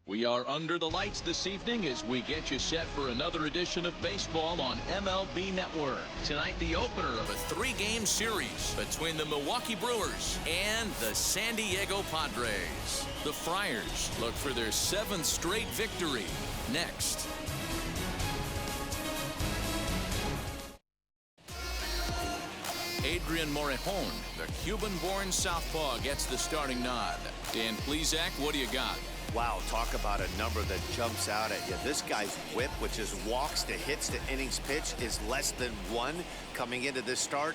We are under the lights this evening as we get you set for another edition of baseball on MLB Network. Tonight, the opener of a three-game series between the Milwaukee Brewers and the San Diego Padres. The Friars look for their 7th straight victory next. Adrian Morejon, the Cuban-born southpaw, gets the starting nod. Dan Plesac, what do you got? Wow, talk about a number that jumps out at you. This guy's whip, which is walks to hits to innings pitch, is less than 1 coming into this start.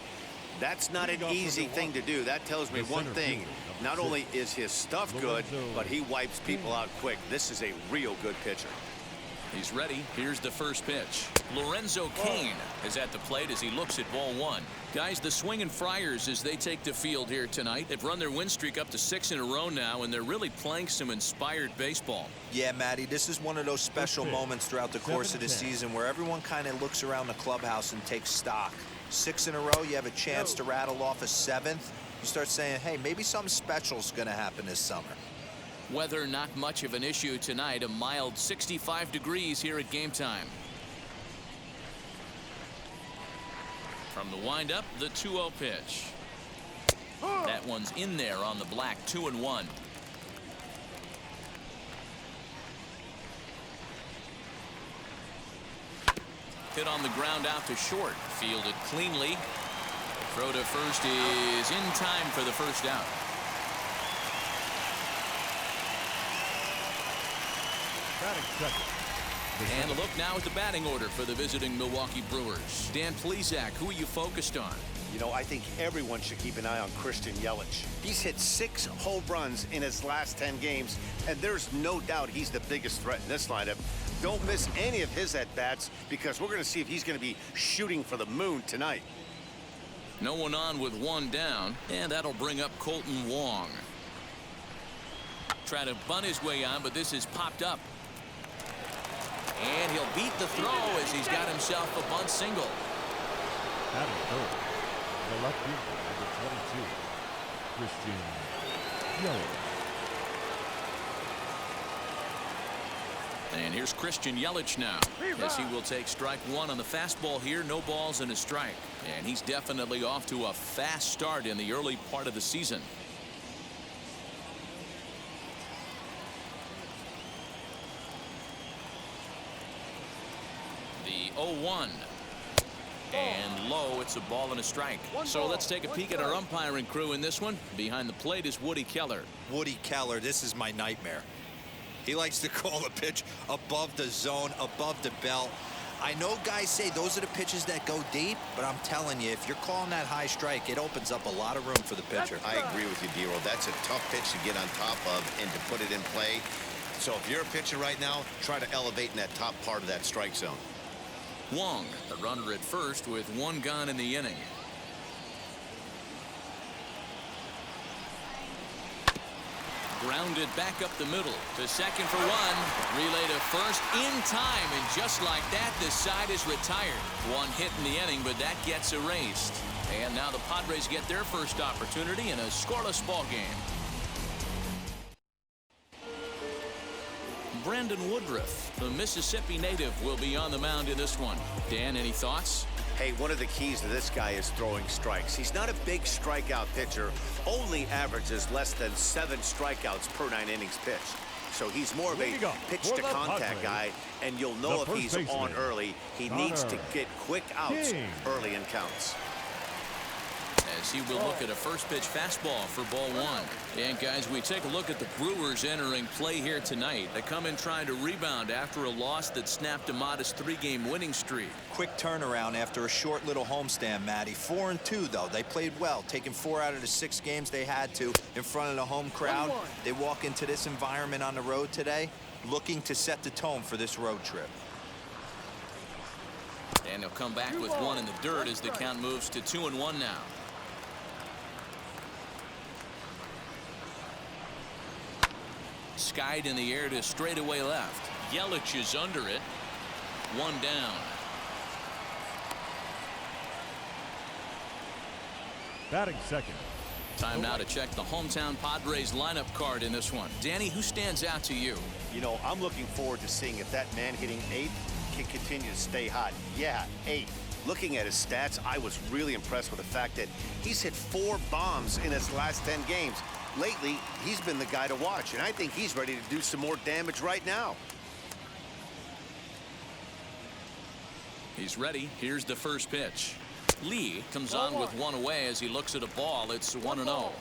That's not an easy thing to do. That tells me one thing. Not only is his stuff good, but he wipes people out quick. This is a real good pitcher. He's ready. Here's the first pitch. Lorenzo Cain is at the plate as he looks at ball 1. Guys, the swinging Friars as they take the field here tonight. They've run their win streak up to 6 in a row now, and they're really playing some inspired baseball. Yeah, Matty, this is one of those special moments throughout the course of the season where everyone kind of looks around the clubhouse and takes stock. 6 in a row, you have a chance to rattle off a 7th. You start saying, hey, maybe something special is going to happen this summer. Weather not much of an issue tonight. A mild 65 degrees here at game time. From the windup, the 2-0 pitch. That one's in there on the black. 2-1. Hit on the ground out to short. Fielded cleanly. Throw to first is in time for the first out. And a look now at the batting order for the visiting Milwaukee Brewers. Dan Plesac, who are you focused on? You know, I think everyone should keep an eye on Christian Yelich. He's hit 6 home runs in his last 10 games, and there's no doubt he's the biggest threat in this lineup. Don't miss any of his at-bats because we're going to see if he's going to be shooting for the moon tonight. No one on with 1 down, and that'll bring up Colton Wong. Trying to bunt his way on, but this is popped up. And he'll beat the throw as he's got himself a bunt single. Batting third, the left fielder, number 22, Christian Yelich. And here's Christian Yelich now, as he will take strike 1 on the fastball here. No balls and a strike. And he's definitely off to a fast start in the early part of the season. The 0-1. And low, it's a ball and a strike. So let's take a peek at our umpiring crew in this one. Behind the plate is Woody Keller. Woody Keller, this is my nightmare. He likes to call the pitch above the zone, above the belt. I know guys say those are the pitches that go deep, but I'm telling you, if you're calling that high strike, it opens up a lot of room for the pitcher. I agree with you, D-Roll. That's a tough pitch to get on top of and to put it in play. So if you're a pitcher right now, try to elevate in that top part of that strike zone. Wong, the runner at first with 1 gone in the inning. Grounded back up the middle to second for 1. Relay to first in time, and just like that, the side is retired. 1 hit in the inning, but that gets erased. And now the Padres get their first opportunity in a scoreless ball game. Brandon Woodruff, the Mississippi native, will be on the mound in this one. Dan, any thoughts? Hey, one of the keys to this guy is throwing strikes. He's not a big strikeout pitcher, only averages less than 7 strikeouts per 9 innings pitched. So he's more of a pitch-to-contact guy, and you'll know if he's on early. He needs to get quick outs early in counts. As he will look at a first pitch fastball for ball 1. And guys, we take a look at the Brewers entering play here tonight. They come in trying to rebound after a loss that snapped a modest 3-game winning streak. Quick turnaround after a short little homestand, Matty. 4-2 though. They played well, taking 4 out of the 6 games they had to in front of the home crowd. They walk into this environment on the road today looking to set the tone for this road trip. And they'll come back with 1 in the dirt as the count moves to 2-1 now. Skied in the air to straightaway left. Yelich is under it. 1 down. Batting second, Time now to check the hometown Padres lineup card in this one. Danny, who stands out to you? You know, I'm looking forward to seeing if that man hitting 8th can continue to stay hot. Yeah, 8. Looking at his stats, I was really impressed with the fact that he's hit 4 bombs in his last 10 games. Lately, he's been the guy to watch, and I think he's ready to do some more damage right now. He's ready. Here's the first pitch. Lee comes on with one away as he looks at a ball. It's 1-0.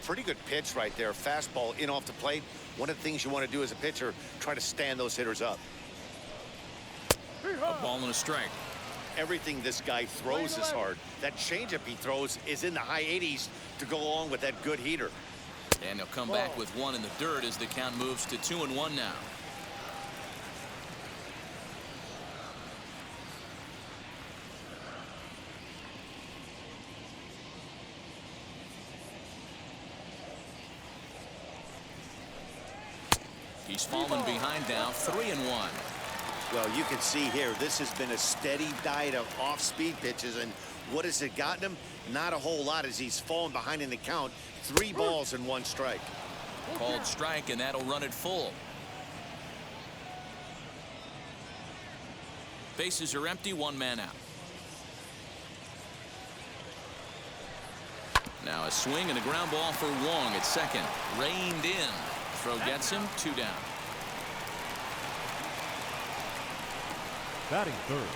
Pretty good pitch right there. Fastball in off the plate. One of the things you want to do as a pitcher, try to stand those hitters up. A ball and a strike. Everything this guy throws is hard. That changeup he throws is in the high 80s to go along with that good heater. And he'll come back with one in the dirt as the count moves to 2-1 now. He's fallen behind now, 3-1. Well, you can see here, this has been a steady diet of off-speed pitches, and what has it gotten him? Not a whole lot as he's fallen behind in the count. 3 balls and 1 strike. Called strike, and that'll run it full. Bases are empty, 1 man out. Now a swing and a ground ball for Wong at second. Reined in. Throw gets him, 2 down. Batting third,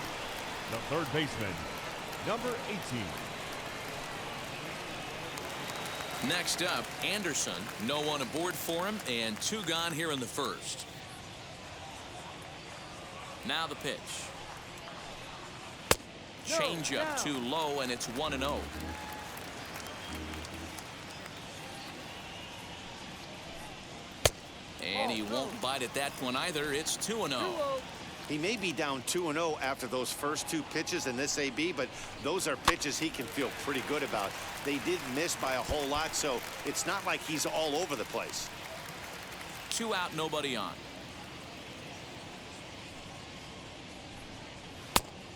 the third baseman, number 18. Next up, Anderson. No one aboard for him, and 2 gone here in the first. Now the pitch. Change up too low, and it's 1-0. And he won't bite at that one either. It's 2-0. He may be down 2-0 after those first 2 pitches in this AB, but those are pitches he can feel pretty good about. They did miss by a whole lot, so it's not like he's all over the place. 2 out, nobody on.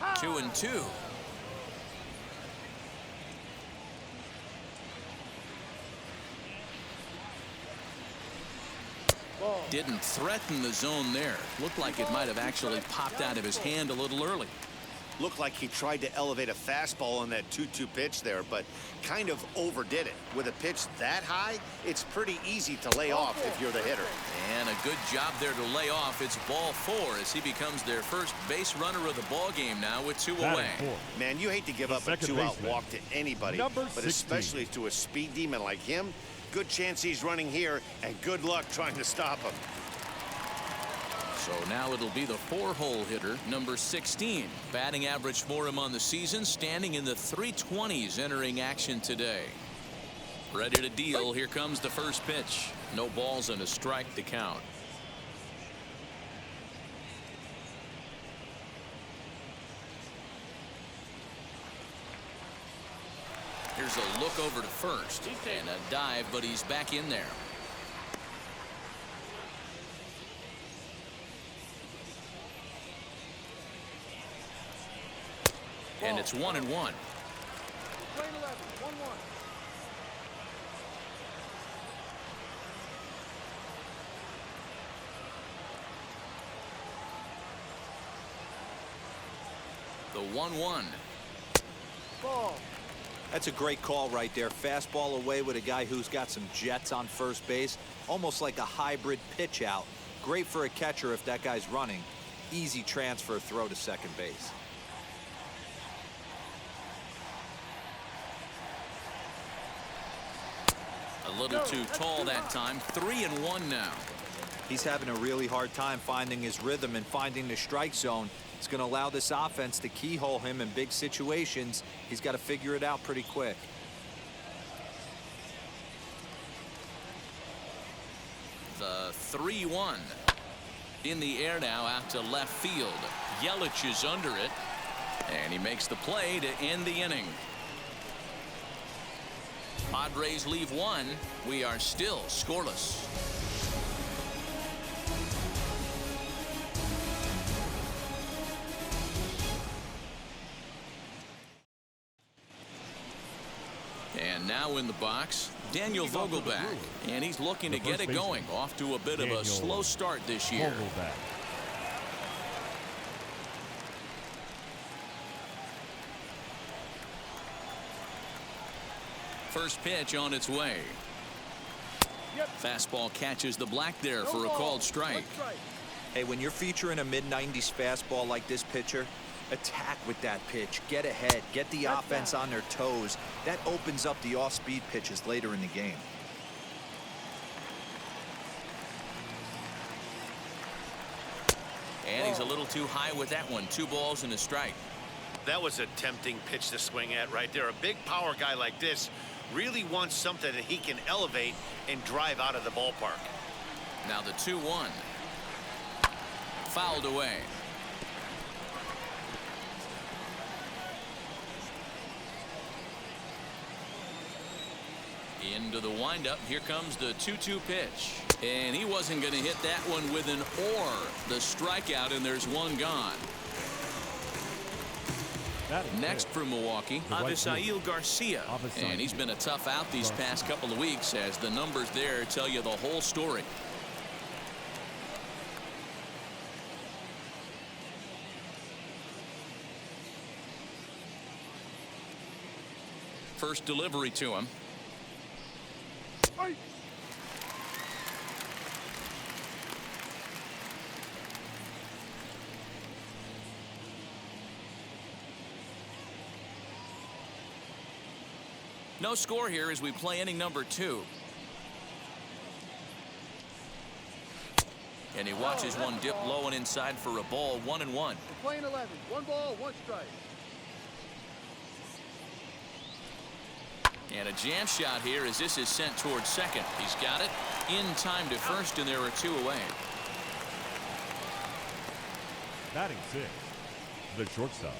2-2. Didn't threaten the zone there. Looked like it might have actually popped out of his hand a little early. Looked like he tried to elevate a fastball on that 2-2 pitch there, but kind of overdid it. With a pitch that high, it's pretty easy to lay off if you're the hitter. And a good job there to lay off. It's ball 4 as he becomes their first base runner of the ball game now with 2 away. Man, you hate to give up a 2-out walk to anybody, but especially to a speed demon like him. Good chance he's running here, and good luck trying to stop him. So now it'll be the 4-hole hitter, number 16. Batting average for him on the season, standing in the 320s entering action today. Ready to deal. Here comes the first pitch. No balls and a strike to count. Here's a look over to first and a dive, but he's back in there. And it's 1-1. The 1-1. Ball. That's a great call right there. Fastball away with a guy who's got some jets on first base. Almost like a hybrid pitch out. Great for a catcher if that guy's running. Easy transfer throw to second base. A little too tall that time. 3-1 now. He's having a really hard time finding his rhythm and finding the strike zone. It's going to allow this offense to keyhole him in big situations. He's got to figure it out pretty quick. The 3-1. In the air now out to left field. Yelich is under it. And he makes the play to end the inning. Padres leave 1. We are still scoreless. And And now in the box, Daniel Vogelback. And he's looking to get it going. Off to a bit of a slow start this year. First pitch on its way. Fastball catches the black there for a called strike. Hey, when you're featuring a mid-90s fastball like this pitcher, attack with that pitch. Get ahead. Get the offense on their toes. That opens up the off-speed pitches later in the game. And he's a little too high with that one. 2 balls and a strike. That was a tempting pitch to swing at right there. A big power guy like this really wants something that he can elevate and drive out of the ballpark. Now the 2-1. Fouled away. Into the windup. Here comes the 2-2 pitch. And he wasn't going to hit that one with an or. The strikeout, and there's one gone. Next for Milwaukee, Avisail Garcia. And he's been a tough out these past couple of weeks, as the numbers there tell you the whole story. First delivery to him. No score here as we play inning number 2. And he watches one dip low and inside for a ball. 1-1. We're playing 11. 1 ball, 1 strike. And a jam shot here as this is sent towards second. He's got it in time to first, and there are 2 away. Batting 6, the shortstop,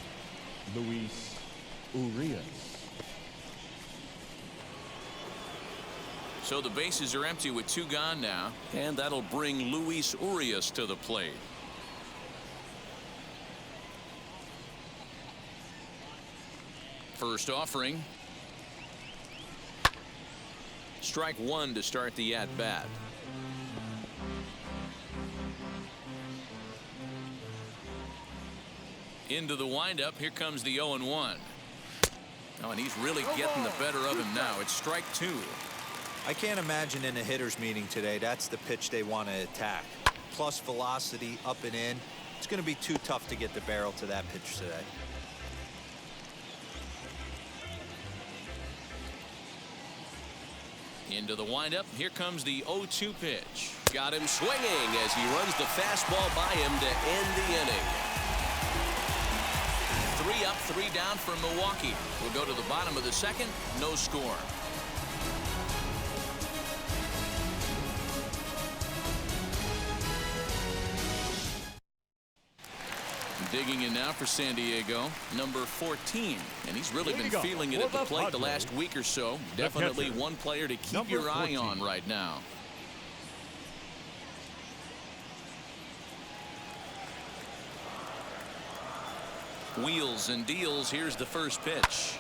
Luis Urias. So the bases are empty with 2 gone now, and that'll bring Luis Urias to the plate. First offering. Strike 1 to start the at-bat. Into the windup. Here comes the 0-1. Oh, and he's really getting the better of him now. It's strike 2. I can't imagine in a hitter's meeting today that's the pitch they want to attack. Plus velocity up and in. It's going to be too tough to get the barrel to that pitch today. Into the windup. Here comes the 0-2 pitch. Got him swinging as he runs the fastball by him to end the inning. 3 up, 3 down for Milwaukee. We'll go to the bottom of the second. No score. Digging in now for San Diego, number 14. And he's really been feeling it at the plate the last week or so. Definitely one player to keep your eye on right now. Wheels and deals. Here's the first pitch.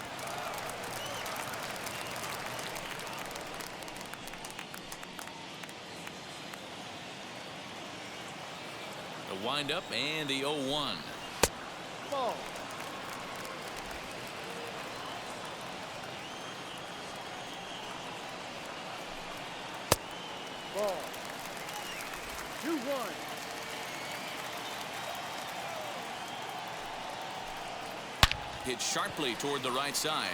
The windup and the 0-1. Ball. Ball. 2-1. Hit sharply toward the right side.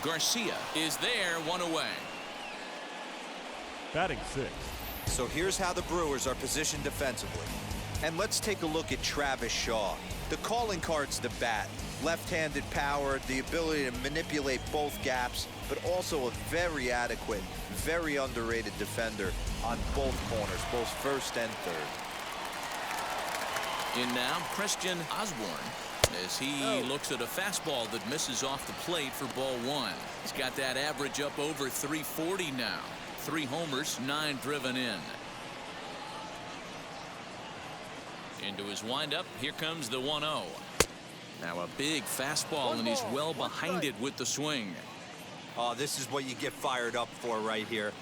Garcia is there, 1 away. Batting 6. So here's how the Brewers are positioned defensively. And let's take a look at Travis Shaw. The calling card's the bat. Left-handed power, the ability to manipulate both gaps, but also a very adequate, very underrated defender on both corners, both first and third. In now, Christian Osborne, as he looks at a fastball that misses off the plate for ball 1. He's got that average up over 340 now. 3 homers, 9 driven in. Into his windup. Here comes the 1-0. Now a big fastball, and he's well behind it with the swing. Oh, this is what you get fired up for right here.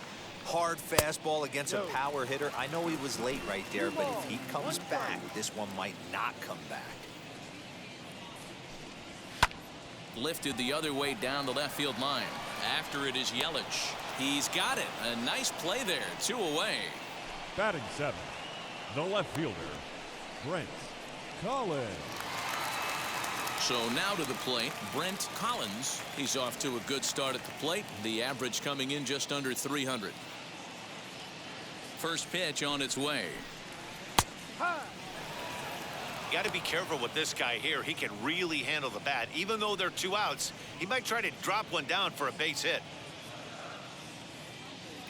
Hard fastball against a power hitter. I know he was late right there, but if he comes back, this one might not come back. Lifted the other way down the left field line. After it is Yelich. He's got it. A nice play there. 2 away. Batting 7th, the left fielder, Brent Collins. So now to the plate, Brent Collins. He's off to a good start at the plate. The average coming in just under 300. First pitch on its way. You got to be careful with this guy here. He can really handle the bat. Even though they're 2 outs, he might try to drop one down for a base hit.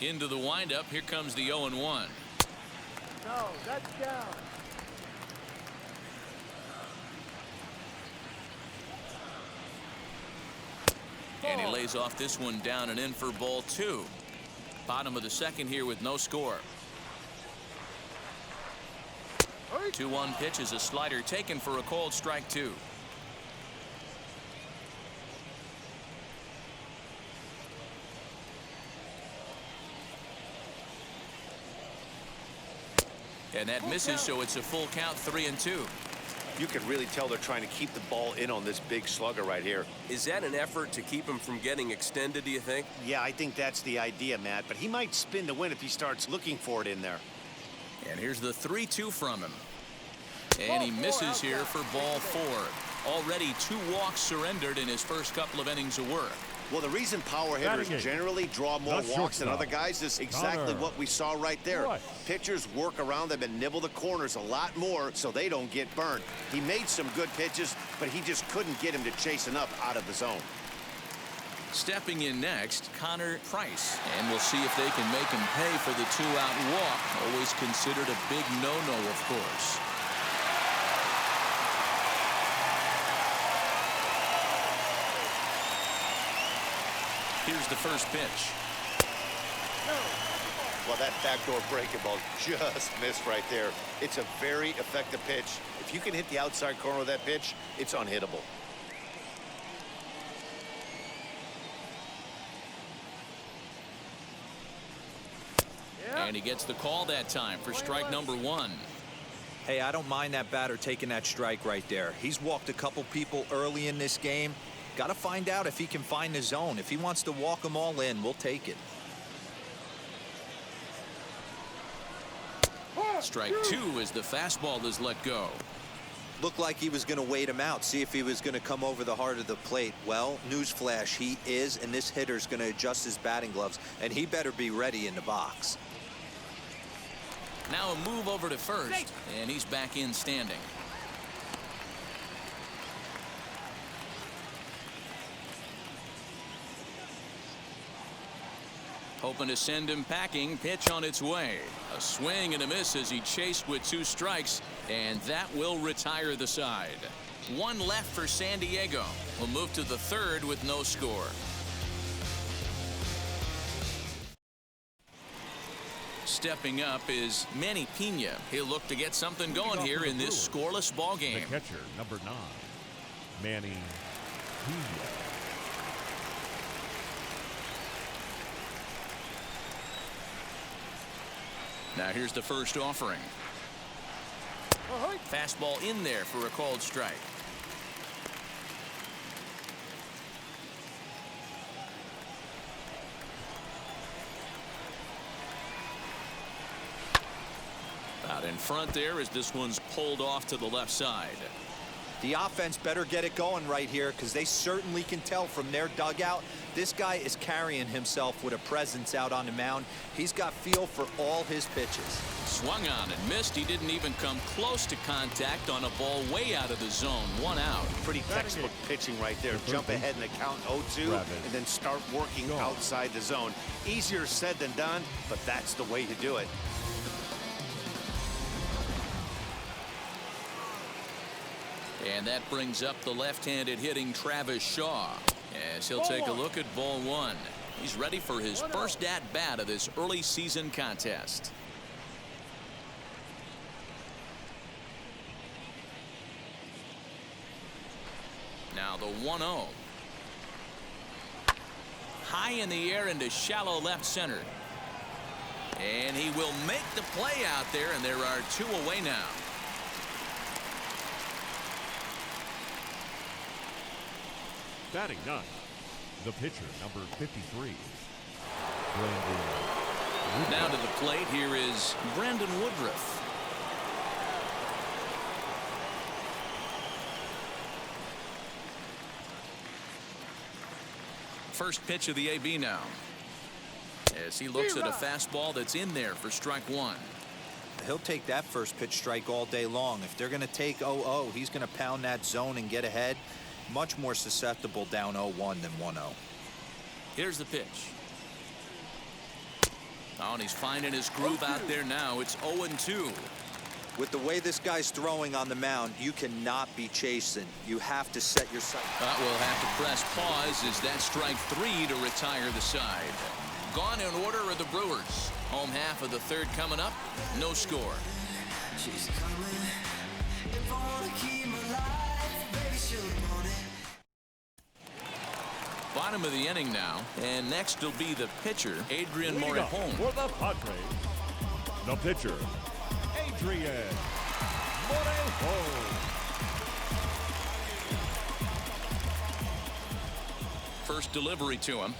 Into the windup. Here comes the 0-1. No, that's down. And he lays off this one down and in for ball 2. Bottom of the second here with no score. 2-1 pitch is a slider taken for a called strike 2. And that misses, so it's a full count, 3-2. You can really tell they're trying to keep the ball in on this big slugger right here. Is that an effort to keep him from getting extended, do you think? Yeah, I think that's the idea, Matt, but he might spin to win if he starts looking for it in there. And here's the 3-2 from him. And he misses here for ball 4. Already 2 walks surrendered in his first couple of innings of work. Well, the reason power hitters generally draw more walks than other guys is exactly what we saw right there. Pitchers work around them and nibble the corners a lot more so they don't get burned. He made some good pitches, but he just couldn't get him to chase enough out of the zone. Stepping in next, Connor Price. And we'll see if they can make him pay for the 2-out walk. Always considered a big no-no, of course. Here's the first pitch. Well, that backdoor breaking ball just missed right there. It's a very effective pitch. If you can hit the outside corner of that pitch, it's unhittable. And he gets the call that time for strike number 1. Hey, I don't mind that batter taking that strike right there. He's walked a couple people early in this game. Got to find out if he can find the zone. If he wants to walk them all in, we'll take it. Strike 2 as the fastball is let go. Looked like he was going to wait him out, see if he was going to come over the heart of the plate. Well, newsflash, he is, and this hitter's going to adjust his batting gloves, and he better be ready in the box. Now a move over to first, and he's back in standing. Hoping to send him packing. Pitch on its way. A swing and a miss as he chased with 2 strikes, and that will retire the side. 1 left for San Diego. We'll move to the 3rd with no score. Stepping up is Manny Pena. He'll look to get something going here in this scoreless ball game. The catcher, number 9, Manny Pena. Now here's the first offering. Fastball in there for a called strike. Out in front there as this one's pulled off to the left side. The offense better get it going right here because they certainly can tell from their dugout this guy is carrying himself with a presence out on the mound. He's got feel for all his pitches. Swung on and missed. He didn't even come close to contact on a ball way out of the zone. 1 out. Pretty textbook pitching right there. Jump ahead in the count 0-2 and then start working outside the zone. Easier said than done, but that's the way to do it. And that brings up the left-handed hitting Travis Shaw as he'll take a look at ball 1. He's ready for his first at-bat of this early season contest. Now the 1-0. high in the air into shallow left center. And he will make the play out there, and there are 2 away now. Batting 9, the pitcher, number 53, Brandon. Now to the plate, here is Brandon Woodruff. First pitch of the AB now, as he looks at a fastball that's in there for strike 1. He'll take that first pitch strike all day long. If they're going to take 0-0, he's going to pound that zone and get ahead. Much more susceptible down 0-1 than 1-0. Here's the pitch. Oh, and he's finding his groove out there now. It's 0-2. With the way this guy's throwing on the mound, you cannot be chasing. You have to set your sight. We'll have to press pause as that strike 3 to retire the side. Gone in order are the Brewers. Home half of the third coming up. No score. She's coming. If I wanna keep my life, baby, she'll want it. Bottom of the inning now, and next will be the pitcher, Adrian Leading up Morejon. for the Padres, the pitcher, Adrian Morejon. First delivery to him.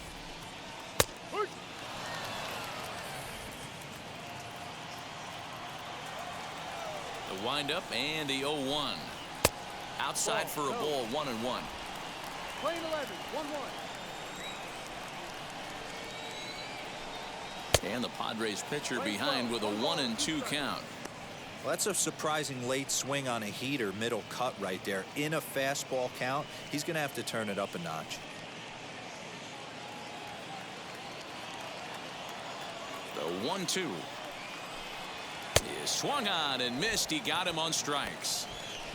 The windup and the 0-1. Outside for a ball, 1-1. Playing 11, 1-1. And the Padres pitcher behind with a 1-2 count. Well, that's a surprising late swing on a heater, middle cut right there. In a fastball count, he's going to have to turn it up a notch. The 1-2 is swung on and missed. He got him on strikes.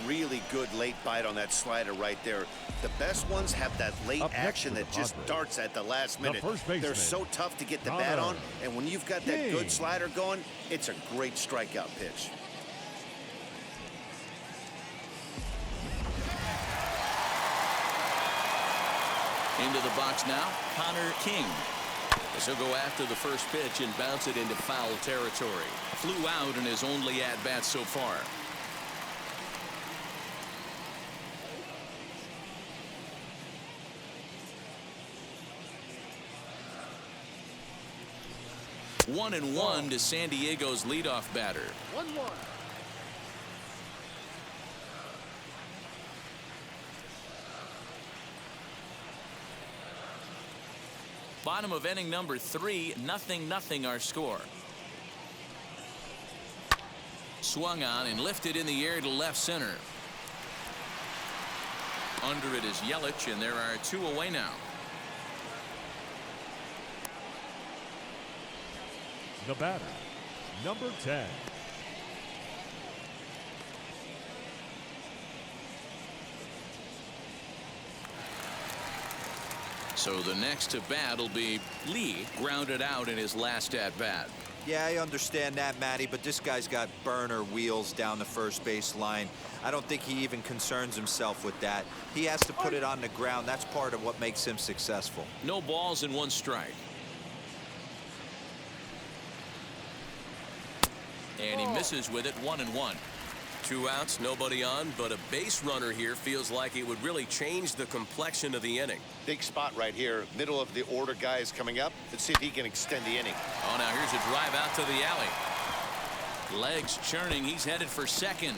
Really good late bite on that slider right there. The best ones have that late Up next action for the that just Padres, darts at the last minute. first baseman, They're so tough to get the bat on, and when you've got that good slider going, it's a great strikeout pitch. Into the box now, Connor King. As he'll go after the first pitch and bounce it into foul territory. Flew out in his only at-bat so far. One and one to San Diego's leadoff batter. 1-1. Bottom of inning number 3, 0-0 our score. Swung on and lifted in the air to left center. Under it is Yelich, and there are 2 away now. The batter, number 10. So the next to bat will be Lee, grounded out in his last at bat. Yeah, I understand that, Matty, but this guy's got burner wheels down the first base line. I don't think he even concerns himself with that. He has to put it on the ground. That's part of what makes him successful. No balls and 1 strike. And he misses with it, 1-1. 2 outs, nobody on, but a base runner here feels like it would really change the complexion of the inning. Big spot right here. Middle of the order guy is coming up. Let's see if he can extend the inning. Oh, now here's a drive out to the alley. Legs churning. He's headed for second.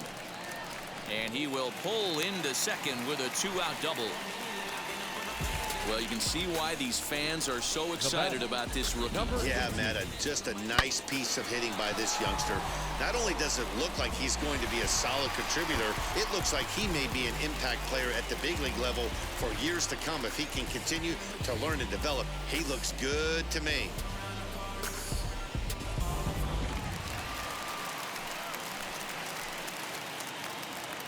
And he will pull into second with a 2-out double. Well, you can see why these fans are so excited about this rookie. Yeah, Matt, just a nice piece of hitting by this youngster. Not only does it look like he's going to be a solid contributor, it looks like he may be an impact player at the big league level for years to come if he can continue to learn and develop. He looks good to me.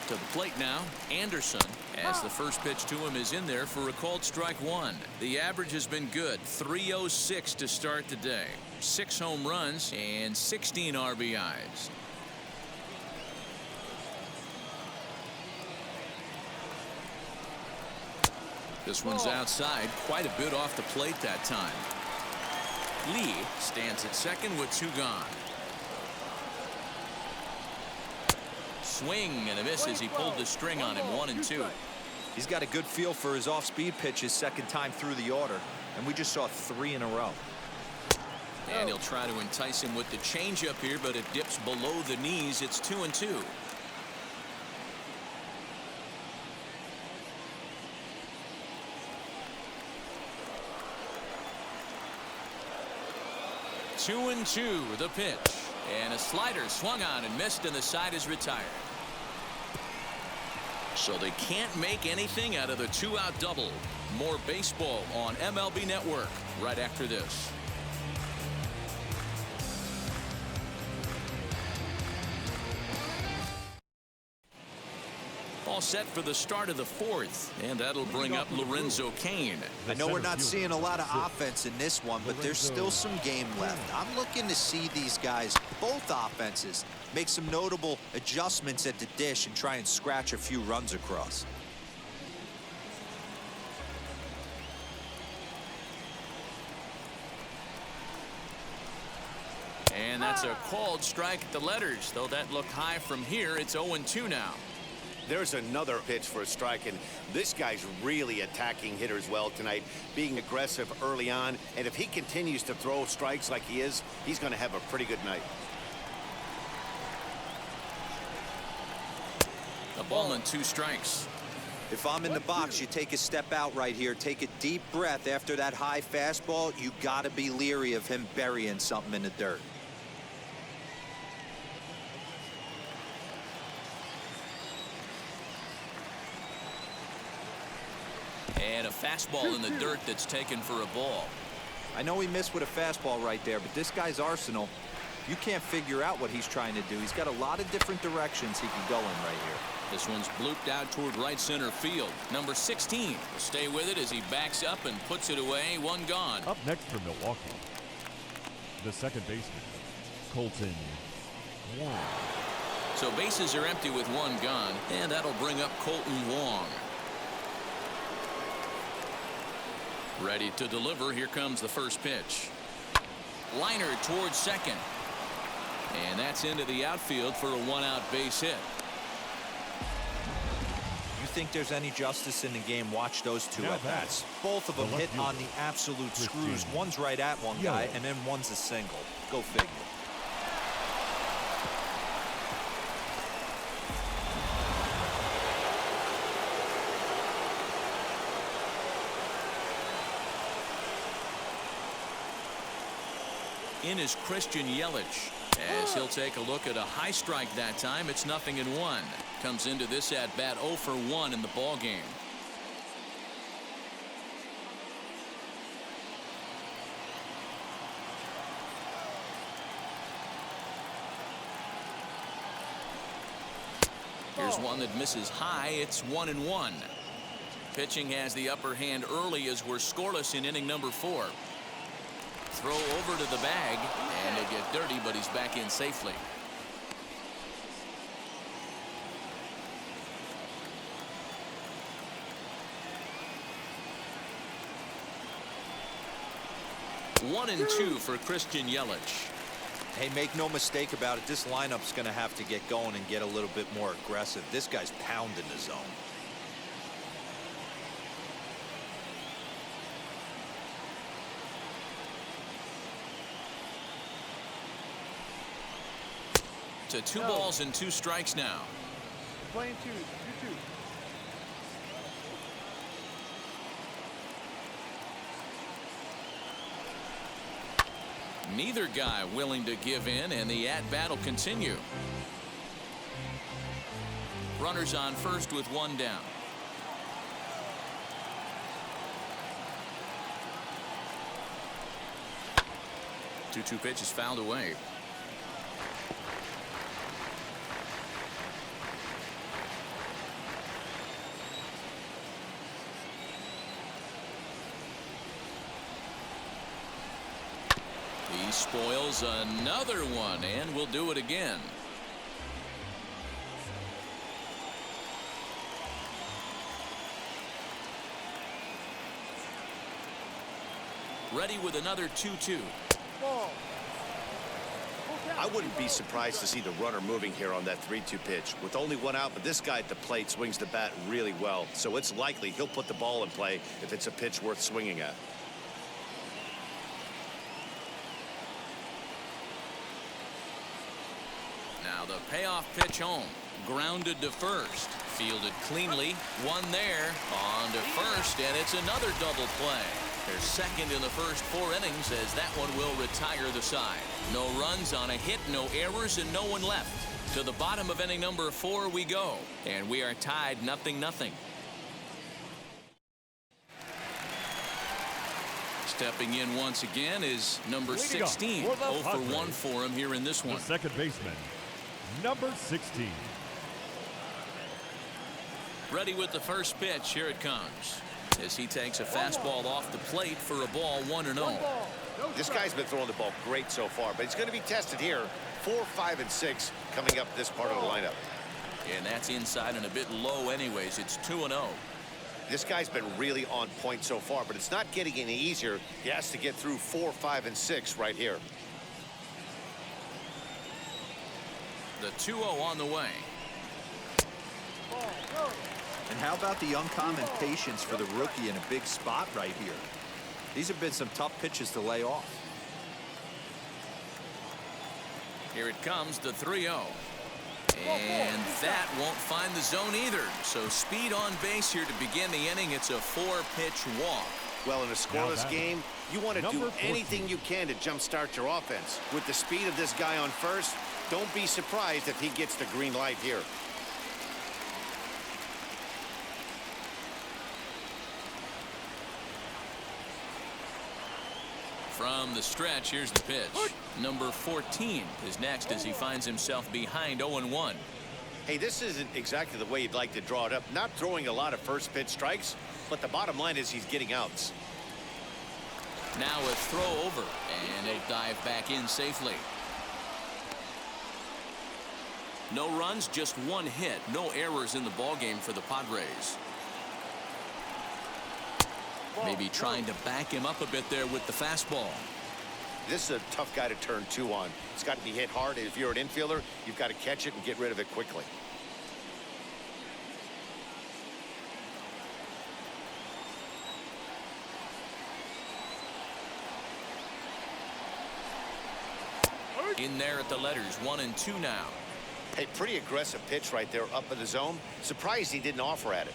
To the plate now, Anderson, as the first pitch to him is in there for a called strike 1. The average has been good, 306 to start the day. 6 home runs and 16 RBIs. This one's outside, quite a bit off the plate that time. Lee stands at second with 2 gone. Swing and a miss as he pulled the string on him. 1-2. He's got a good feel for his off-speed pitches second time through the order, and we just saw 3 in a row. And he'll try to entice him with the changeup here, but it dips below the knees. It's 2-2. Two and two, the pitch. And a slider swung on and missed, and the side is retired. So they can't make anything out of the 2-out double. More baseball on MLB Network right after this. All set for the start of the 4th, and that'll bring up Lorenzo Cain. I know we're not seeing a lot of offense in this one, but there's still some game left. I'm looking to see these guys, both offenses, make some notable adjustments at the dish and try and scratch a few runs across. And that's a called strike at the letters, though that looked high from here. It's 0-2 now. There's another pitch for a strike, and this guy's really attacking hitters well tonight, being aggressive early on. And if he continues to throw strikes like he is, he's going to have a pretty good night. A ball and 2 strikes. If I'm in the box, you take a step out right here, take a deep breath after that high fastball. You got to be leery of him burying something in the dirt. And a fastball in the dirt that's taken for a ball. I know he missed with a fastball right there, but this guy's arsenal, you can't figure out what he's trying to do. He's got a lot of different directions he can go in right here. This one's blooped out toward right center field. Number 16 will stay with it as he backs up and puts it away. 1 gone. Up next for Milwaukee, the second baseman, Colton Wong. So bases are empty with 1 gone, and that'll bring up Colton Wong. Ready to deliver. Here comes the first pitch. Liner towards second. And that's into the outfield for a 1-out base hit. You think there's any justice in the game? Watch those 2 at bats. Both of them hit on the absolute screws. One's right at one guy, and then one's a single. Go figure. In is Christian Yelich, as he'll take a look at a high strike that time. It's 0-1. Comes into this at bat 0 for 1 in the ball game. Here's one that misses high. It's 1-1. Pitching has the upper hand early as we're scoreless in inning number 4. Throw over to the bag, and they get dirty, but he's back in safely. One and 2 for Christian Yelich. Hey, make no mistake about it. This lineup's going to have to get going and get a little bit more aggressive. This guy's pounding the zone. To 2 balls and 2 strikes now. Playing 2-2. Neither guy willing to give in, and the at-bat will continue. Runners on first with 1 down. Two pitches fouled away. He spoils another one, and will do it again. Ready with another 2-2. Ball. I wouldn't be surprised to see the runner moving here on that 3-2 pitch. With only one out, but this guy at the plate swings the bat really well, so it's likely he'll put the ball in play if it's a pitch worth swinging at. Now the payoff pitch home. Grounded to first. Fielded cleanly. One there. On to first, and it's another double play. They're second in the first 4 innings as that one will retire the side. No runs on a hit, no errors, and no one left. To the bottom of inning number 4 we go, and we are tied 0-0. Stepping in once again is number 16. 0 for 1 for him here in this one. The second baseman, number 16. Ready with the first pitch. Here it comes. As he takes a fastball off the plate for a ball 1-0. This guy's been throwing the ball great so far, but he's going to be tested here. 4, 5, and 6 coming up this part of the lineup. And that's inside and a bit low anyways. It's 2-0. This guy's been really on point so far, but it's not getting any easier. He has to get through 4, 5, and 6 right here. The 2-0 on the way. And how about the uncommon patience for the rookie in a big spot right here? These have been some tough pitches to lay off. Here it comes, the 3-0. And that won't find the zone either. So speed on base here to begin the inning. It's a 4-pitch walk. Well, in a scoreless game, you want to do anything you can to jumpstart your offense. With the speed of this guy on first, don't be surprised if he gets the green light here. From the stretch, here's the pitch. Number 14 is next as he finds himself behind 0-1. Hey, this isn't exactly the way you'd like to draw it up. Not throwing a lot of first pitch strikes, but the bottom line is he's getting outs. Now a throw over, and he'll dive back in safely. No runs, just 1 hit. No errors in the ballgame for the Padres. Maybe trying to back him up a bit there with the fastball. This is a tough guy to turn 2 on. It's got to be hit hard. If you're an infielder, you've got to catch it and get rid of it quickly. In there at the letters, 1-2 now. Hey, pretty aggressive pitch right there up in the zone. Surprised he didn't offer at it.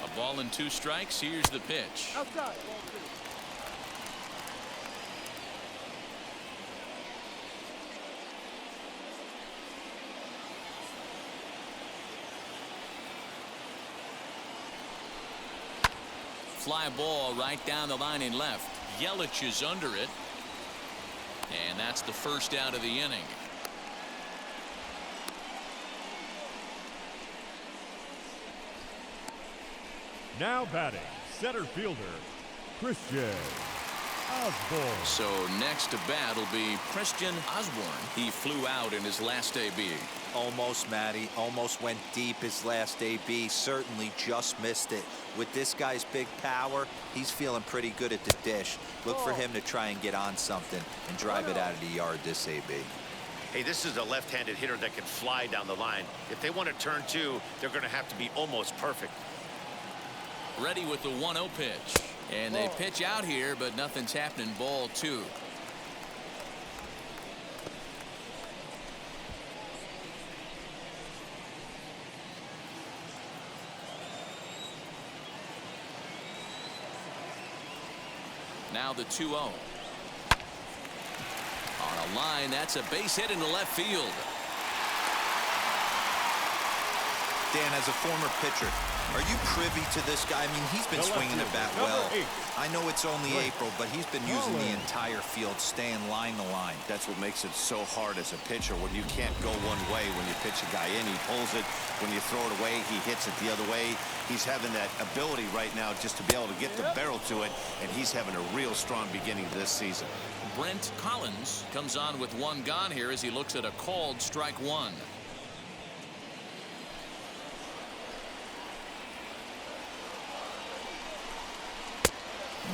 A ball and 2 strikes. Here's the pitch. Outside. Fly ball right down the line in left. Yelich is under it. And that's the first out of the inning. Now batting, center fielder, Christian Osborne. So next to bat will be Christian Osborne. He flew out in his last AB. Almost, Matty. Almost went deep his last AB. Certainly just missed it. With this guy's big power, he's feeling pretty good at the dish. Look for him to try and get on something and drive it out of the yard this AB. Hey, this is a left-handed hitter that can fly down the line. If they want to turn 2, they're going to have to be almost perfect. Ready with the 1-0 pitch. And they pitch out here, but nothing's happening. Ball 2. Now the 2-0. On a line, that's a base hit into left field. Dan, as a former pitcher, are you privy to this guy? I mean, he's been swinging the bat well. I know it's only April, but he's been using the entire field, staying line to line. That's what makes it so hard as a pitcher when you can't go one way. When you pitch a guy in, he pulls it. When you throw it away, he hits it the other way. He's having that ability right now just to be able to get the barrel to it, and he's having a real strong beginning to this season. Brent Collins comes on with 1 gone here as he looks at a called strike 1.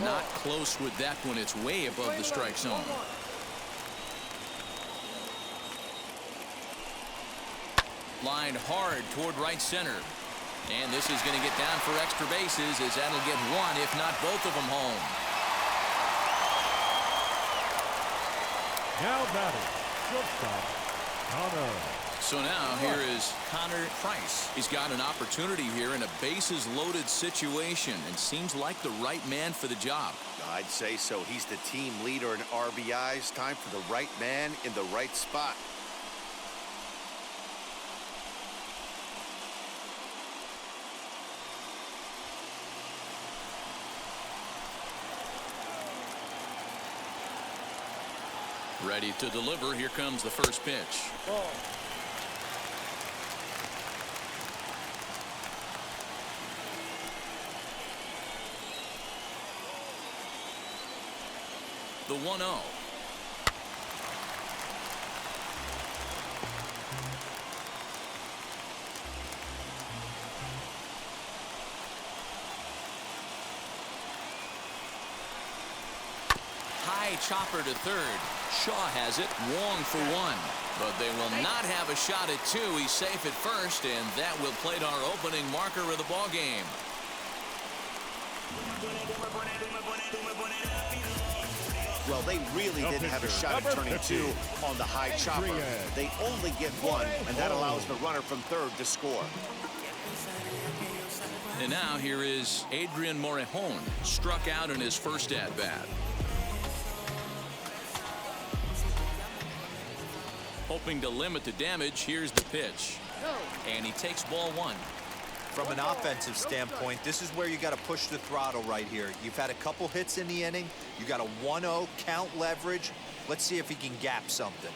Not close with that one. It's way above the strike zone. Lined hard toward right center. And this is going to get down for extra bases, as that'll get one, if not both of them, home. Now batting, shortstop, Connor. So now here is Connor Price. He's got an opportunity here in a bases-loaded situation and seems like the right man for the job. I'd say so. He's the team leader in RBIs. Time for the right man in the right spot. Ready to deliver. Here comes the first pitch. The 1-0. High chopper to third. Shaw has it. Wong for one. But they will not have a shot at two. He's safe at first, and that will plate our opening marker of the ball game. Well, they really didn't have a shot at turning two on the high chopper. They only get one, and that allows the runner from third to score. And now here is Adrian Morejon, struck out in his first at-bat. Hoping to limit the damage, here's the pitch. And he takes ball one. From an offensive standpoint, this is where you got to push the throttle right here. You've had a couple hits in the inning. You got a 1-0 count leverage. Let's see if he can gap something.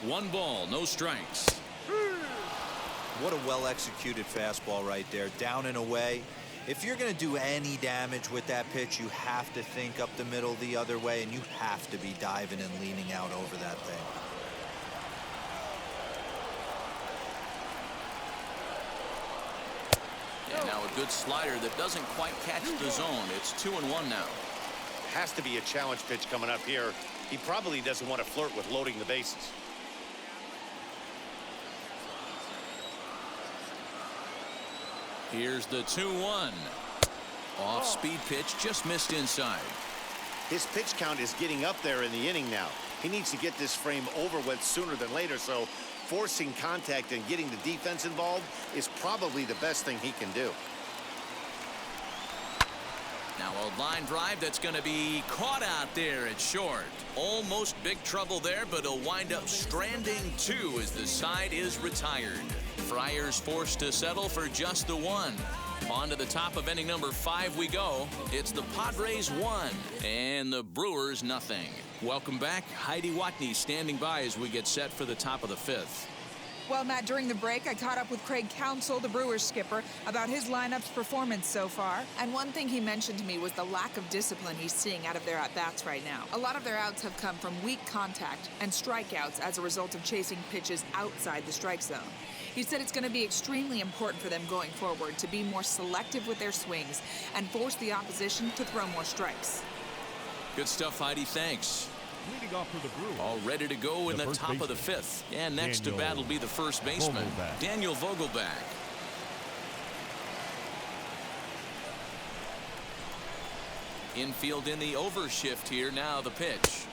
1 ball, no strikes. What a well-executed fastball right there, down and away. If you're going to do any damage with that pitch, you have to think up the middle the other way, and you have to be diving and leaning out over that thing. And now a good slider that doesn't quite catch the zone. It's 2-1 now. Has to be a challenge pitch coming up here. He probably doesn't want to flirt with loading the bases. Here's the 2-1. Off-speed pitch, just missed inside. His pitch count is getting up there in the inning now. He needs to get this frame over with sooner than later, so forcing contact and getting the defense involved is probably the best thing he can do. Now a line drive that's going to be caught out there at short. Almost big trouble there, but he'll wind up stranding two as the side is retired. Friars forced to settle for just the one. On to the top of inning number 5 we go. It's the Padres 1 and the Brewers nothing. Welcome back. Heidi Watney standing by as we get set for the top of the 5th. Well, Matt, during the break, I caught up with Craig Counsell, the Brewers skipper, about his lineup's performance so far. And one thing he mentioned to me was the lack of discipline he's seeing out of their at-bats right now. A lot of their outs have come from weak contact and strikeouts as a result of chasing pitches outside the strike zone. He said it's going to be extremely important for them going forward to be more selective with their swings and force the opposition to throw more strikes. Good stuff, Heidi. Thanks. Leading off for the Brewers. All ready to go in the top of the 5th. And next to bat will be the first baseman, Daniel Vogelback. Infield in the overshift here. Now the pitch.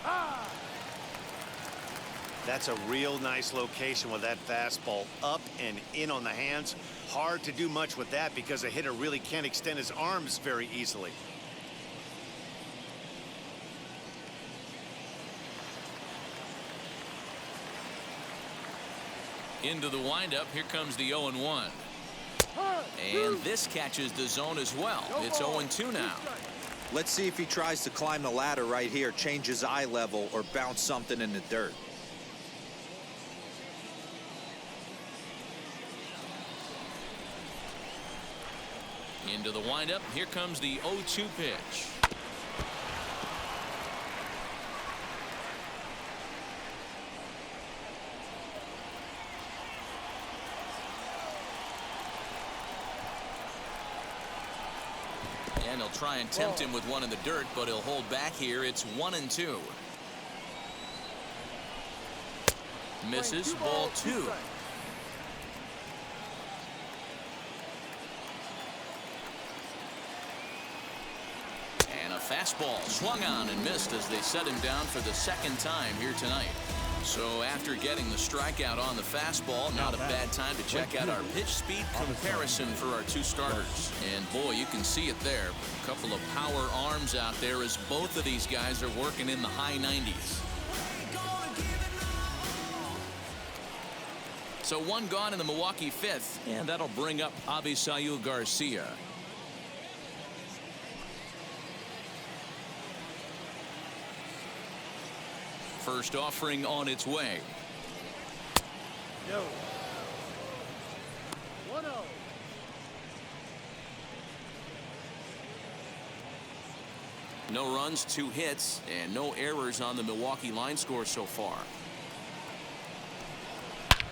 That's a real nice location with that fastball up and in on the hands. Hard to do much with that because a hitter really can't extend his arms very easily. Into the windup. Here comes the 0-1. And this catches the zone as well. It's 0-2 now. Let's see if he tries to climb the ladder right here, change his eye level, or bounce something in the dirt. Into the windup. Here comes the 0-2 pitch. And they'll try and tempt him with one in the dirt, but he'll hold back here. It's 1-2. Misses. Ball 2. And a fastball swung on and missed as they set him down for the second time here tonight. So after getting the strikeout on the fastball, not a bad time to check out our pitch speed comparison for our two starters. And boy, you can see it there. A couple of power arms out there as both of these guys are working in the high 90s. So one gone in the Milwaukee fifth, and that'll bring up Avisail Garcia. First offering on its way. No. 1-0. No runs, 2 hits, and no errors on the Milwaukee line score so far.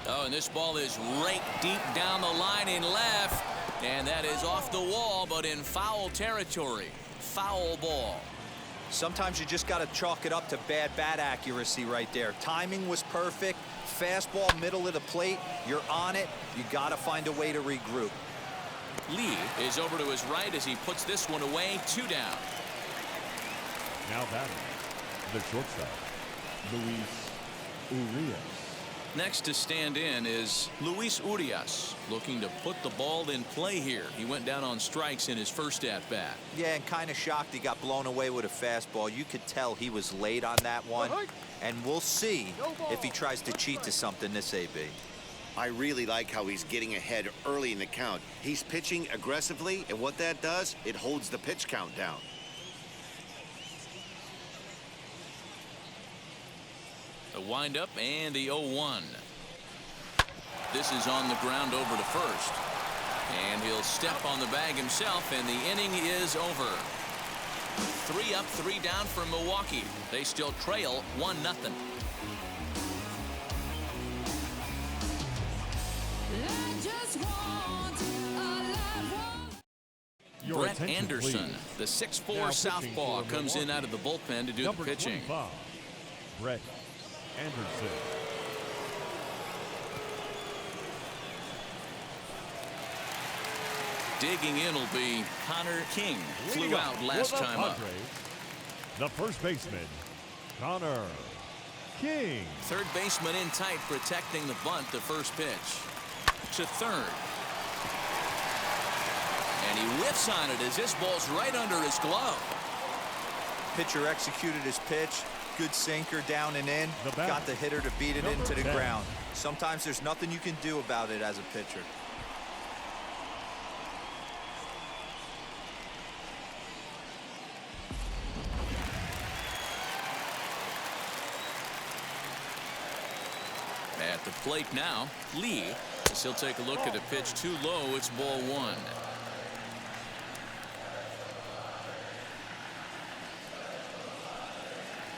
Oh, and this ball is raked deep down the line in left, and that is off the wall, but in foul territory. Foul ball. Sometimes you just got to chalk it up to bad bat accuracy right there. Timing was perfect. Fastball middle of the plate. You're on it. You got to find a way to regroup. Lee is over to his right as he puts this one away. 2 down. Now batting, the shortstop, Luis Urias. Next to stand in is Luis Urias, looking to put the ball in play here. He went down on strikes in his first at bat. Yeah, and kind of shocked he got blown away with a fastball. You could tell he was late on that one. And we'll see if he tries to cheat to something this AB. I really like how he's getting ahead early in the count. He's pitching aggressively, and what that does, it holds the pitch count down. The windup and the 0-1. This is on the ground over to first. And he'll step on the bag himself, and the inning is over. 3 up, 3 down for Milwaukee. They still trail 1-0. Brett Anderson, the 6'4" southpaw, comes in out of the bullpen to do the pitching. 25, Brett Anderson. Digging in will be Connor King. Flew out last time up. The first baseman, Connor King. Third baseman in tight, protecting the bunt. The first pitch to third. And he whiffs on it as this ball's right under his glove. Pitcher executed his pitch. Good sinker down and in. Got the hitter to beat it into the ground. Sometimes there's nothing you can do about it as a pitcher. At the plate now, Lee. As he'll take a look at a pitch too low. It's ball 1.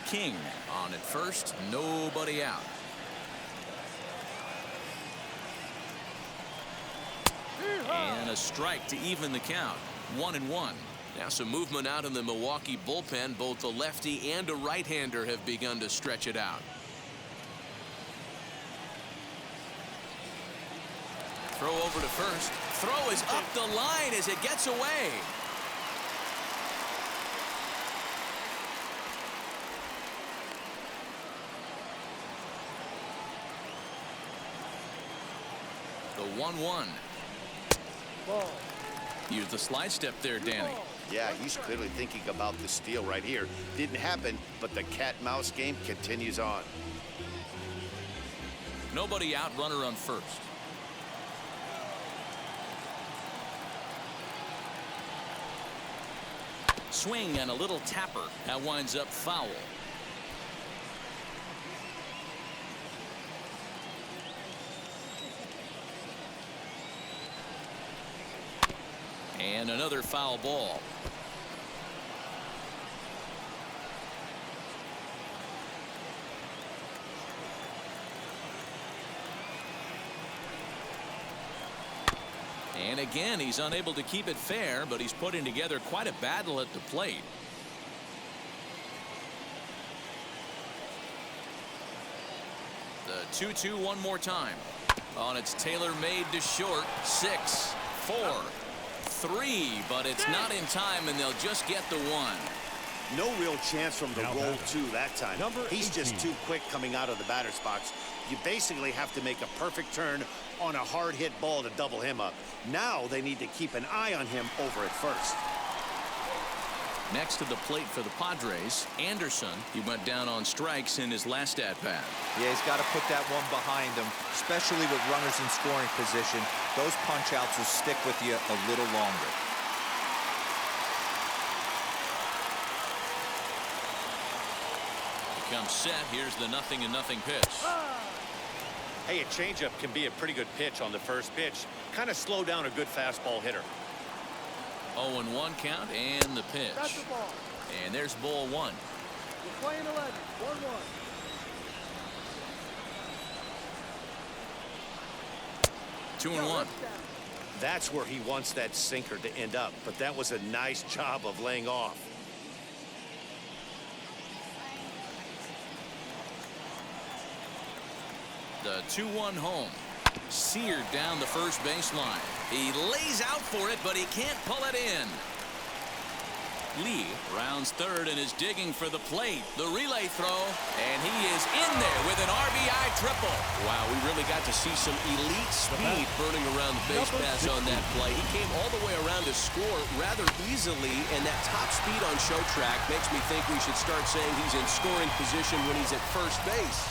King on at first, nobody out. And a strike to even the count. 1-1. Now some movement out in the Milwaukee bullpen. Both a lefty and a right-hander have begun to stretch it out. Throw over to first. Throw is up the line as it gets away. The 1-1. Ball. Use the slide step there, Danny. Yeah, he's clearly thinking about the steal right here. Didn't happen, but the cat-mouse game continues on. Nobody out, runner on first. Swing and a little tapper. That winds up foul. And another foul ball. And again, he's unable to keep it fair, but he's putting together quite a battle at the plate. The 2-2 one more time. Oh, and it's tailor-made to short. 6, 4, 3, but it's not in time, and they'll just get the one. No real chance from the Now roll batter. two that time. Number He's 18. just too quick coming out of the batter's box. You basically have to make a perfect turn on a hard hit ball to double him up. Now they need to keep an eye on him over at first. Next to the plate for the Padres, Anderson. He went down on strikes in his last at-bat. Yeah, he's got to put that one behind him, especially with runners in scoring position. Those punch-outs will stick with you a little longer. Comes set. Here's the 0-0 pitch. Hey, a changeup can be a pretty good pitch on the first pitch. Kind of slow down a good fastball hitter. 0-1 count and the pitch. That's the ball. And there's ball 1. We're playing 11. 1-1. Two and one. That's where he wants that sinker to end up. But that was a nice job of laying off. The 2-1 home. Seared down the first baseline. He lays out for it, but he can't pull it in. Lee rounds third and is digging for the plate. The relay throw, and he is in there with an RBI triple. Wow, we really got to see some elite speed burning around the base pass on that play. He came all the way around to score rather easily, and that top speed on show track makes me think we should start saying he's in scoring position when he's at first base.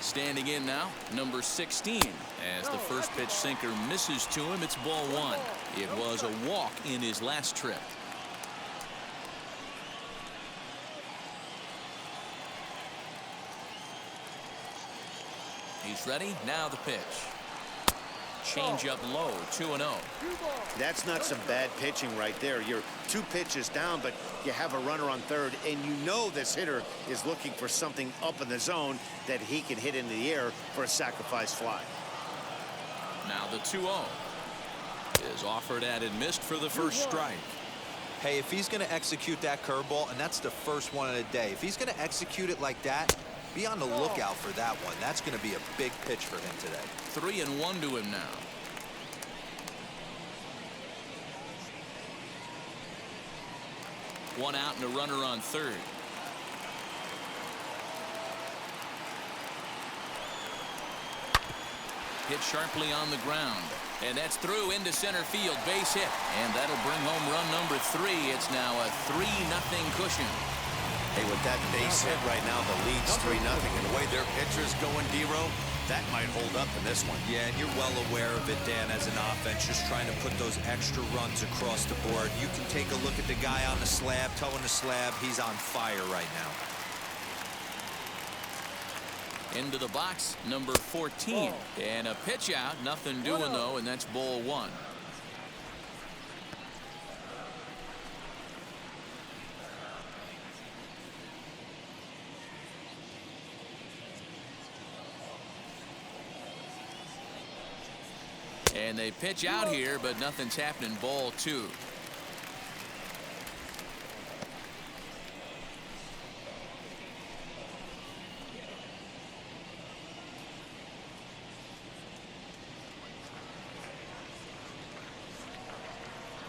Standing in now, number 16. As the first pitch sinker misses to him, it's ball 1. It was a walk in his last trip. He's ready. Now the pitch. Change up low, 2-0. That's not some bad pitching right there. You're 2 pitches down, but you have a runner on third, and you know this hitter is looking for something up in the zone that he can hit into the air for a sacrifice fly. Now the 2-0 is offered at and missed for the first strike. Hey, if he's going to execute that curveball, and that's the first one of the day, if he's going to execute it like that, be on the lookout for that one. That's going to be a big pitch for him today. 3-1 to him now. One out and a runner on third. Hit sharply on the ground. And that's through into center field. Base hit. And that'll bring home run number 3. It's now a 3-0 cushion. Hey, with that base hit right now, the lead's 3-0. And the way their pitcher's going, D-Row, that might hold up in this one. Yeah, and you're well aware of it, Dan, as an offense, just trying to put those extra runs across the board. You can take a look at the guy on the slab, towing the slab. He's on fire right now. Into the box, number 14. And a pitch out, nothing doing though, and that's ball 1. And they pitch out here, but nothing's happening. Ball 2.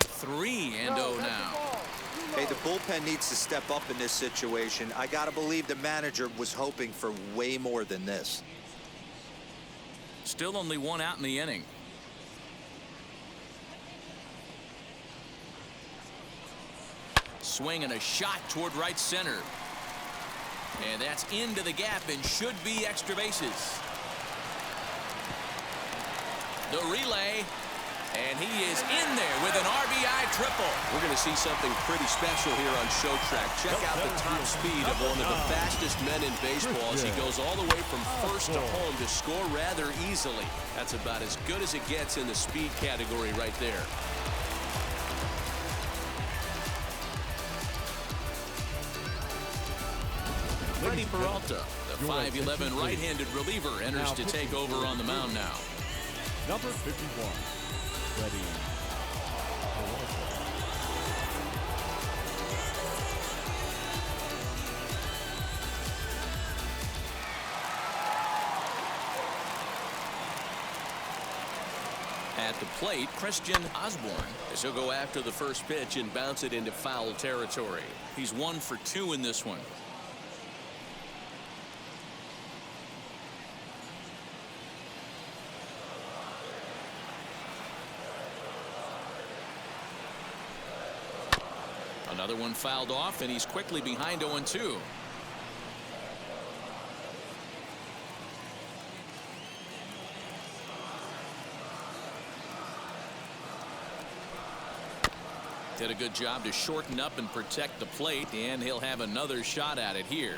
Three and 0 now. Hey, the bullpen needs to step up in this situation. I got to believe the manager was hoping for way more than this. Still only 1 out in the inning. Swing and a shot toward right center. And that's into the gap and should be extra bases. The relay. And he is in there with an RBI triple. We're going to see something pretty special here on Show Track. Check out the top speed of one of the fastest men in baseball as he goes all the way from first to home to score rather easily. That's about as good as it gets in the speed category right there. Freddie Peralta, the 5'11" right-handed reliever, enters to take over on the mound now. Number 51, Freddie Peralta. At the plate, Christian Osborne, as he'll go after the first pitch and bounce it into foul territory. He's 1 for 2 in this one. Another one fouled off, and he's quickly behind 0-2. Did a good job to shorten up and protect the plate, and he'll have another shot at it here.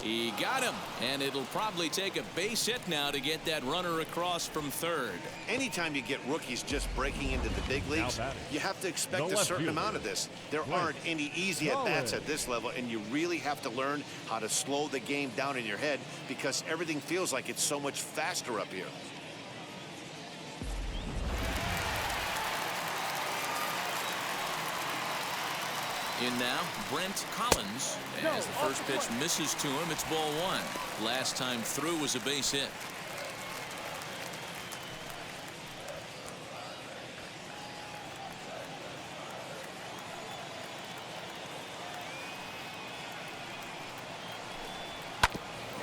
He got him, and it'll probably take a base hit now to get that runner across from third. Anytime you get rookies just breaking into the big leagues, you have to expect a certain amount of this. There aren't any easy at-bats at this level, and you really have to learn how to slow the game down in your head because everything feels like it's so much faster up here. In now, Brent Collins. As the first pitch misses to him, it's ball 1. Last time through was a base hit.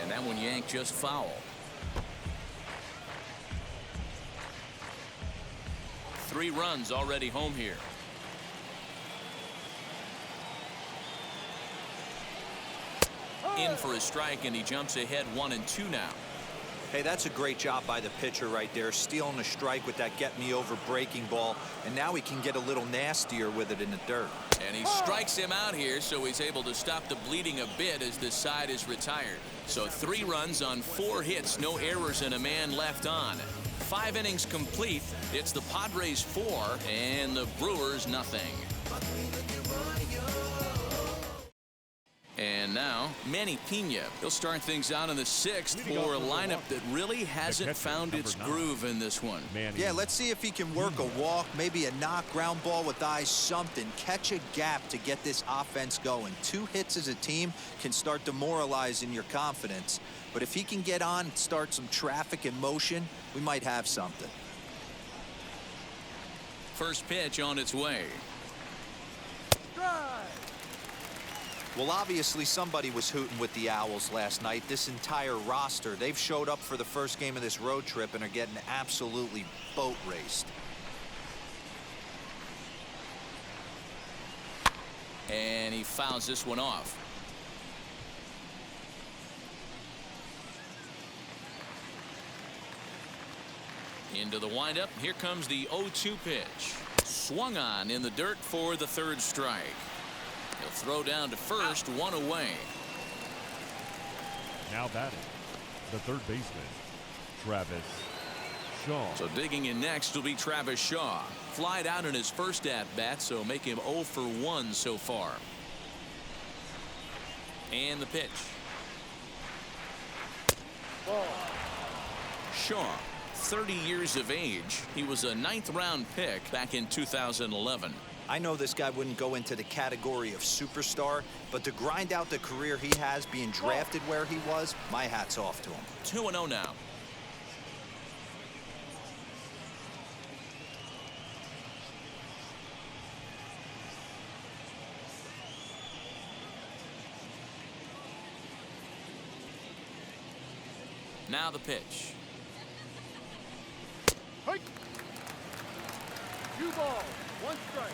And that one yanked just foul. 3 runs already home here. In for a strike, and he jumps ahead 1-2 now. Hey, that's a great job by the pitcher right there, stealing a strike with that get-me-over breaking ball, and now he can get a little nastier with it in the dirt. And he strikes him out here, so he's able to stop the bleeding a bit as this side is retired. So 3 runs on 4 hits, no errors, and a man left on. 5 innings complete. It's the Padres 4 and the Brewers nothing. And now, Manny Pena. He'll start things out in the 6th for a lineup that really hasn't found its groove in this one. Yeah, let's see if he can work a walk, maybe a knock, ground ball with eyes, something. Catch a gap to get this offense going. 2 hits as a team can start demoralizing your confidence. But if he can get on and start some traffic in motion, we might have something. First pitch on its way. Well, obviously somebody was hooting with the Owls last night. This entire roster, they've showed up for the first game of this road trip and are getting absolutely boat raced. And he fouls this one off. Into the windup. Here comes the 0-2 pitch. Swung on in the dirt for the 3rd strike. He'll throw down to first, 1 away. Now batting, the 3rd baseman, Travis Shaw. So digging in next will be Travis Shaw. Flied out in his first at-bat, so make him 0 for 1 so far. And the pitch. Shaw, 30 years of age. He was a 9th-round pick back in 2011. I know this guy wouldn't go into the category of superstar, but to grind out the career he has being drafted where he was, my hat's off to him. 2-0 now. Now the pitch. Hike. 2 balls, 1 strike.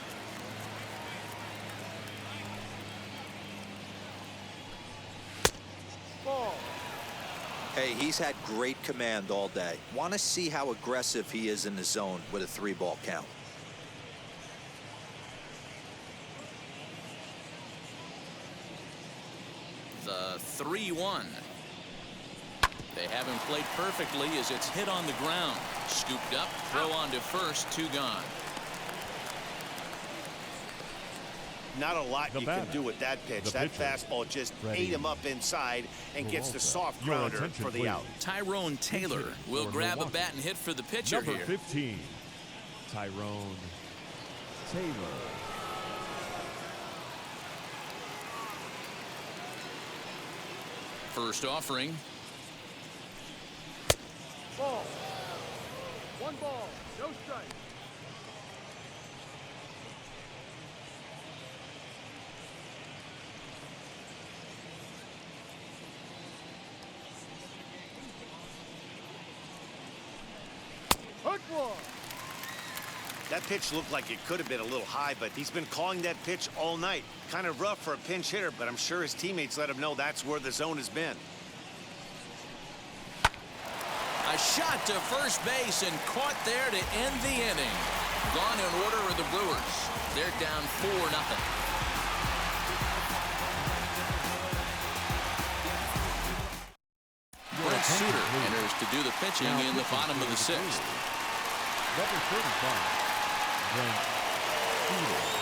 Hey, he's had great command all day. Want to see how aggressive he is in the zone with a 3-ball count. The 3-1. They have him played perfectly as it's hit on the ground. Scooped up, throw on to first, 2 gone. Not a lot you can do with that pitch. That fastball just ate him up inside and gets the soft grounder for the out. Tyrone Taylor will grab a bat and hit for the pitcher Number here. 15, Tyrone Taylor. First offering. Ball. 1 ball, no strike. Hook one. That pitch looked like it could have been a little high, but he's been calling that pitch all night. Kind of rough for a pinch hitter, but I'm sure his teammates let him know that's where the zone has been. A shot to first base and caught there to end the inning. Gone in order are the Brewers. They're down 4-0. Brett Suter enters to do the pitching in the bottom of the 6th. Number 35, Brent Suter.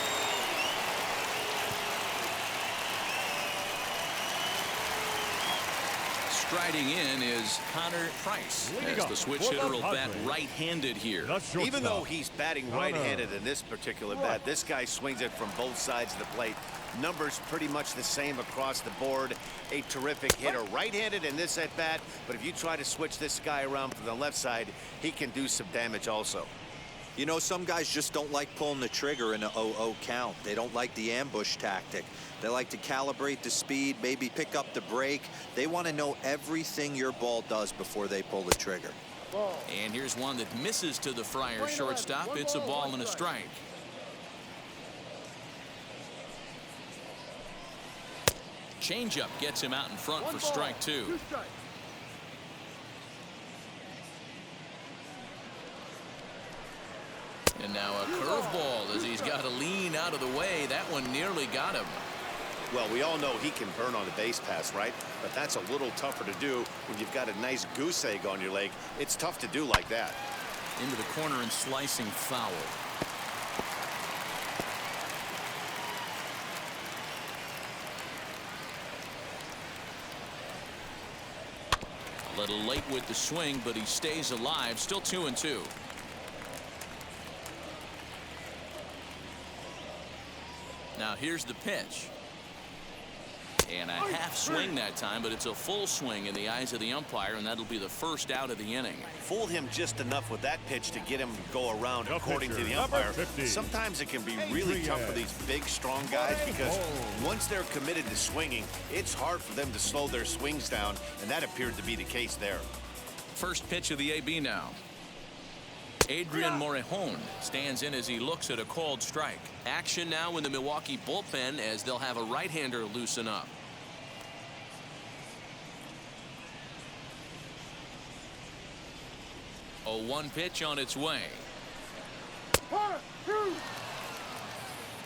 Striding in is Connor Price, as the switch hitter will bat right-handed here. Even though he's batting right-handed in this particular bat, this guy swings it from both sides of the plate. Numbers pretty much the same across the board. A terrific hitter, right-handed in this at-bat, but if you try to switch this guy around from the left side, he can do some damage also. You know, some guys just don't like pulling the trigger in a 0-0 count. They don't like the ambush tactic. They like to calibrate the speed, maybe pick up the break. They want to know everything your ball does before they pull the trigger. And here's one that misses to the Friars shortstop. It's a ball and a strike. Changeup gets him out in front for strike 2. And now a curveball as he's got to lean out of the way. That one nearly got him. Well, we all know he can burn on the base pass, right? But that's a little tougher to do when you've got a nice goose egg on your leg. It's tough to do like that. Into the corner and slicing foul. A little late with the swing, but he stays alive. Still 2-2. Now here's the pitch. And a half swing that time, but it's a full swing in the eyes of the umpire, and that'll be the first out of the inning. Fooled him just enough with that pitch to get him to go around, according to the umpire. Sometimes it can be really tough for these big, strong guys because once they're committed to swinging, it's hard for them to slow their swings down, and that appeared to be the case there. First pitch of the AB now. Adrian Morejon stands in as he looks at a called strike. Action now in the Milwaukee bullpen as they'll have a right-hander loosen up. A 1 pitch on its way. 1, 2.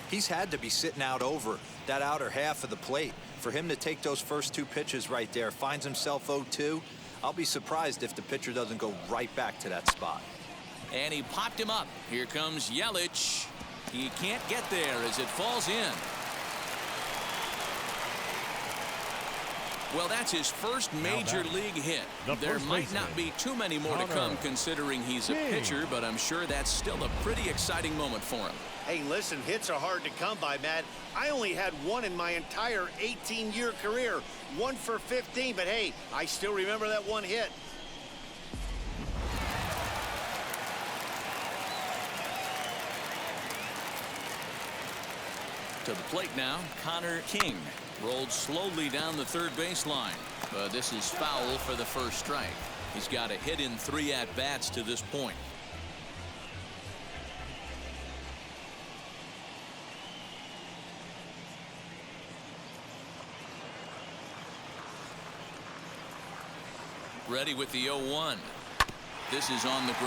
He's had to be sitting out over that outer half of the plate. For him to take those first 2 pitches right there, finds himself 0-2. I'll be surprised if the pitcher doesn't go right back to that spot. And he popped him up. Here comes Yelich. He can't get there as it falls in. Well, that's his first major league hit. There might not be too many more to come considering he's a pitcher, but I'm sure that's still a pretty exciting moment for him. Hey, listen, hits are hard to come by, Matt. I only had 1 in my entire 18-year career. 1 for 15, but hey, I still remember that 1 hit. To the plate now, Connor King rolled slowly down the third baseline, but this is foul for the first strike. He's got a hit in 3 at-bats to this point. ready with the 0-1. This is on the ground.